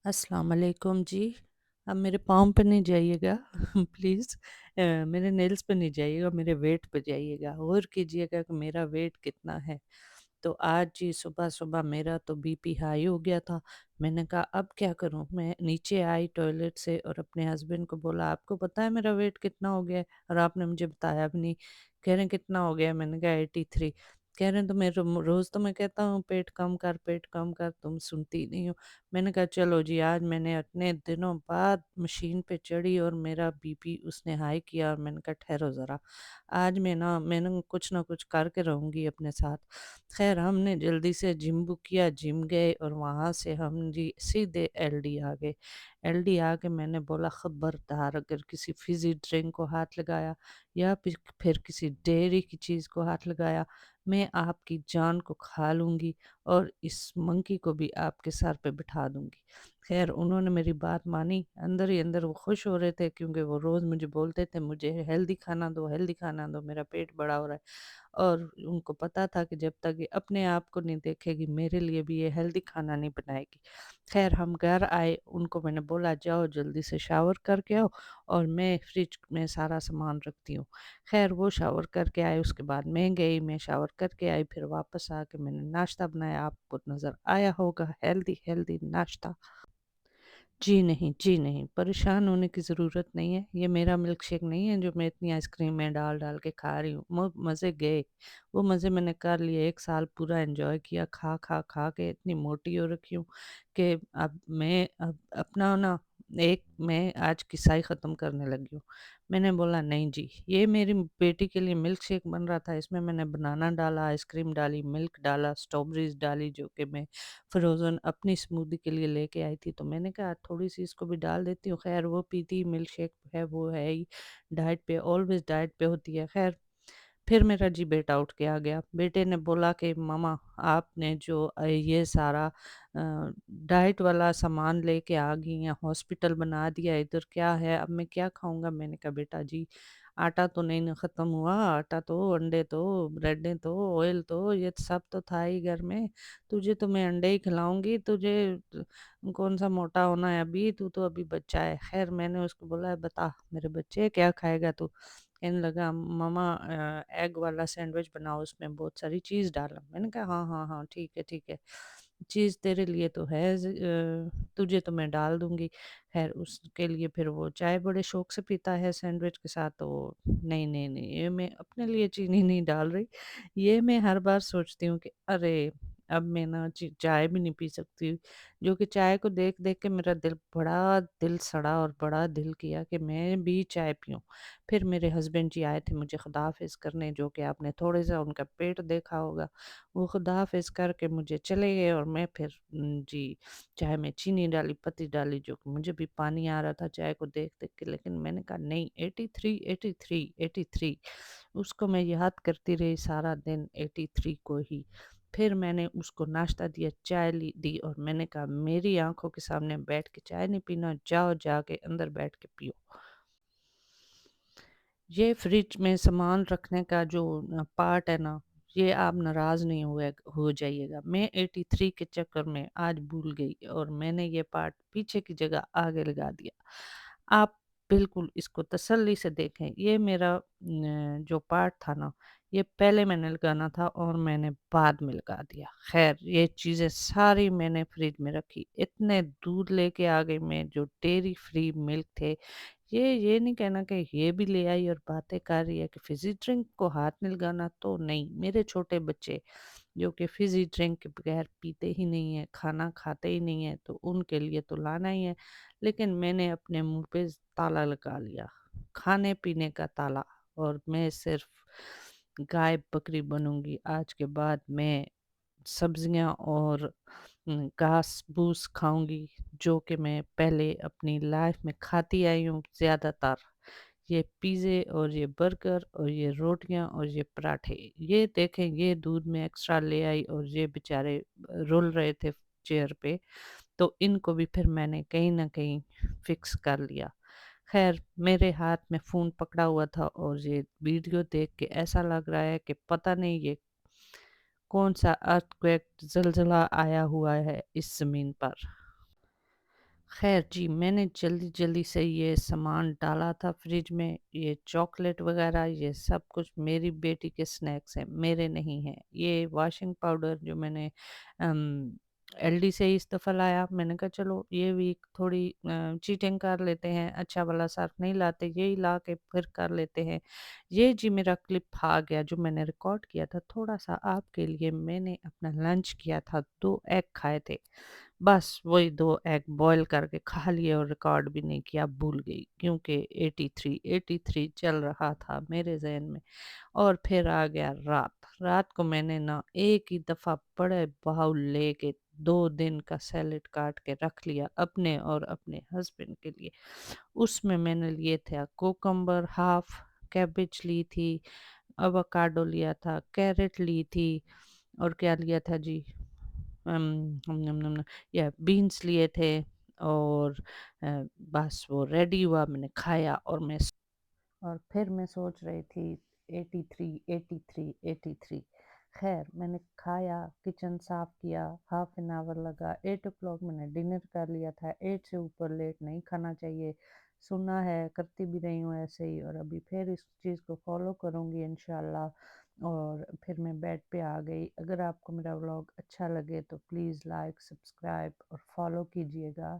अस्सलाम वालेकुम जी। अब मेरे पाँव पे नहीं जाइएगा प्लीज़। मेरे नेल्स पे नहीं जाइएगा, मेरे वेट पे जाइएगा। गौर कीजिएगा कि मेरा वेट कितना है। तो आज जी सुबह-सुबह मेरा तो बीपी हाई हो गया था। मैंने कहा अब क्या करूँ? मैं नीचे आई टॉयलेट से और अपने हस्बैंड को बोला आपको पता है मेरा वेट कितना हो गया है? और आपने मुझे बताया भी नहीं। कह रहे हैं कितना हो गया है? मैंने कहा 83। कह रहे हैं तो मैं रोज़ तो मैं कहता हूँ पेट कम कर, तुम सुनती नहीं हो। मैंने कहा चलो जी आज मैंने इतने दिनों बाद मशीन पे चढ़ी और मेरा बीपी उसने हाई किया और मैंने कहा ठहरो ज़रा, आज मैंने कुछ ना कुछ करके रहूँगी अपने साथ। ख़ैर हमने जल्दी से जिम बुक किया, जिम गए और वहाँ से हम जी सीधे एलडी आ गए। एलडी आके मैंने बोला ख़बरदार अगर किसी फ़िज़ी ड्रिंक को हाथ लगाया या फिर किसी डेयरी की चीज़ को हाथ लगाया, मैं आपकी जान को खा लूँगी और इस मंकी को भी आपके सर पे बिठा दूँगी। ख़ैर उन्होंने मेरी बात मानी, अंदर ही अंदर वो खुश हो रहे थे क्योंकि वो रोज़ मुझे बोलते थे मुझे हेल्दी खाना दो, मेरा पेट बड़ा हो रहा है। और उनको पता था कि जब तक ये अपने आप को नहीं देखेगी, मेरे लिए भी ये हेल्दी खाना नहीं बनाएगी। ख़ैर हम घर आए, उनको मैंने बोला जाओ जल्दी से शावर करके आओ और मैं फ्रिज में सारा सामान रखती हूँ। ख़ैर वो शावर करके आए, उसके बाद मैं गई, मैं शावर करके आई, फिर वापस आके मैंने नाश्ता बनाया, आपको नज़र आया होगा हेल्दी हेल्दी नाश्ता। जी नहीं, परेशान होने की ज़रूरत नहीं है। ये मेरा मिल्क शेक नहीं है जो मैं इतनी आइसक्रीम में डाल-डाल के खा रही हूँ। मज़े गए, वो मज़े मैंने कर लिए, 1 साल पूरा एन्जॉय किया, खा के इतनी मोटी हो रखी हूँ कि अब अपना ना एक मैं आज किस्सा ही ख़त्म करने लगी हूँ। मैंने बोला नहीं जी, ये मेरी बेटी के लिए मिल्क शेक बन रहा था, इसमें मैंने बनाना डाला, आइसक्रीम डाली, मिल्क डाला, स्ट्रॉबेरीज़ डाली जो कि मैं फ्रोज़न अपनी स्मूदी के लिए लेके आई थी, तो मैंने कहा थोड़ी-सी इसको भी डाल देती हूँ। ख़ैर वो पीती मिल्क शेक है, वो है ही डाइट पे, ऑलवेज़ डाइट पे होती है। ख़ैर फिर मेरा जी बेटा उठ के आ गया। बेटे ने बोला कि मम्मा आपने जो ये सारा डाइट वाला सामान लेके आ गई हैं, हॉस्पिटल बना दिया इधर क्या है, अब मैं क्या खाऊँगा? मैंने कहा बेटा जी आटा तो नहीं ना ख़त्म हुआ, आटा तो, अंडे तो, ब्रेडें तो, ऑयल तो ये सब तो था ही घर में। तुझे तो मैं अंडे ही खिलाऊँगी, तुझे कौन-सा मोटा होना है अभी, तू तो अभी बच्चा है। ख़ैर मैंने उसको बोला बता मेरे बच्चे क्या खाएगा तू? कहने लगा मम्मा एग वाला सैंडविच बनाओ उसमें बहुत सारी चीज़ डालना। मैंने कहा हाँ, ठीक है। चीज़ तेरे लिए तो है तुझे तो मैं डाल दूँगी। ख़ैर उसके लिए फिर वो चाय बड़े शौक से पीता है सैंडविच के साथ तो नहीं, ये मैं अपने लिए चीनी नहीं डाल रही। ये मैं हर बार सोचती हूँ कि अरे! अब मैं ना चाय भी नहीं पी सकती, जो कि चाय को देख-देख के मेरा बड़ा दिल सड़ा और बड़ा दिल किया कि मैं भी चाय पीऊँ। फिर मेरे हस्बैंड जी आए थे मुझे खुदाफ़िज़ करने जो कि आपने थोड़े-सा उनका पेट देखा होगा। वो खुदाफ़िज़ करके मुझे चले गए और मैं फिर जी, चाय में चीनी डाली, पत्ती डाली जो कि मुझे भी पानी आ रहा था चाय को देख-देख के लेकिन मैंने कहा नहीं 83 उसको मैं याद करती रही सारा दिन 83 को ही। फिर मैंने उसको नाश्ता दिया, चाय दी और मैंने कहा मेरी आँखों के सामने बैठ के चाय नहीं पीना, जाओ जाके अंदर बैठ के पियो। ये फ्रिज में सामान रखने का जो पार्ट है ना, ये आप नाराज़ नहीं हो जाइएगा। मैं 83 के चक्कर में आज भूल गई और मैंने ये पार्ट पीछे की जगह आगे लगा दिया। आप बिल्कुल इसको तसल्ली से देखें। ये मेरा जो पार्ट था ना, ये पहले मैंने लगाना था और मैंने बाद में लगा दिया। ख़ैर ये चीज़ें सारी मैंने फ्रिज में रखी। इतने दूध लेके आ गई मैं जो डेयरी फ्री मिल्क थे ये नहीं कहना कि ये भी ले आई और बातें कर रही है कि फ़िज़ी ड्रिंक को हाथ नहीं लगाना तो नहीं, मेरे छोटे बच्चे जो कि फ़िज़ी ड्रिंक के बगैर पीते ही नहीं हैं, खाना खाते ही नहीं हैं, तो उनके लिए तो लाना ही है। लेकिन मैंने अपने मुँह पे ताला लगा लिया, खाने-पीने का ताला और मैं सिर्फ़ गाय-बकरी बनूँगी आज के बाद मैं सब्जियाँ और घास-फूस खाऊँगी जो कि मैं पहले अपनी लाइफ़ में खाती आई हूँ ज़्यादातर। ये पिज़्ज़े और ये बर्गर और ये रोटियाँ और ये पराठे, ये देखें ये दूध में एक्स्ट्रा ले आई और ये बेचारे रुल रहे थे चेयर पे, तो इनको भी फिर मैंने कहीं न कहीं फ़िक्स कर लिया। ख़ैर मेरे हाथ में फ़ोन पकड़ा हुआ था और ये वीडियो देख के ऐसा लग रहा है कि पता नहीं ये कौन-सा अर्थक्वेक ज़लज़ला आया हुआ है इस ज़मीन पर। خیر جی، میں نے جلدی جلدی سے یہ سامان ڈالا تھا فریج میں، یہ چاکلیٹ وغیرہ یہ سب کچھ میری بیٹی کے سنیکس ہیں، میرے نہیں ہیں۔ یہ واشنگ پاؤڈر جو میں نے ایل ڈی سے اس دفعہ لایا، میں نے کہا چلو یہ بھی تھوڑی چیٹنگ کر لیتے ہیں، اچھا والا صرف نہیں لاتے، یہی لا کے پھر کر لیتے ہیں۔ یہ جی میرا کلپ آ گیا جو میں نے ریکارڈ کیا تھا تھوڑا سا آپ کے لیے، میں نے اپنا لنچ کیا تھا، 2 ایگ کھائے تھے، بس وہی 2 ایگ بوائل کر کے کھا لیے اور ریکارڈ بھی نہیں کیا، بھول گئی کیونکہ 83 چل رہا تھا میرے ذہن میں۔ اور پھر آ گیا رات کو میں نے نا ایک ہی دفعہ بڑے باؤل لے کے 2 دن کا سیلڈ کاٹ کے رکھ لیا اپنے اور اپنے ہسبینڈ کے لیے۔ اس میں نے لیے تھے کوکمبر ہاف، کیبج لی تھی، اوکاڈو لیا تھا، کیرٹ لی تھی، اور کیا لیا تھا جی، یا بینس لیے تھے، اور بس وہ ریڈی ہوا، میں نے کھایا اور پھر میں سوچ رہی تھی 83 خیر میں نے کھایا، کچن صاف کیا، ½ لگا، 8 o'clock میں نے ڈنر کر لیا تھا، 8 سے اوپر لیٹ نہیں کھانا چاہیے، سنا ہے کرتی بھی رہی ہوں ایسے ہی، اور ابھی پھر اس چیز کو فالو کروں گی انشاءاللہ۔ اور پھر میں بیڈ پہ آ گئی۔ اگر آپ کو میرا ولاگ اچھا لگے تو پلیز لائک، سبسکرائب اور فالو کیجیے گا۔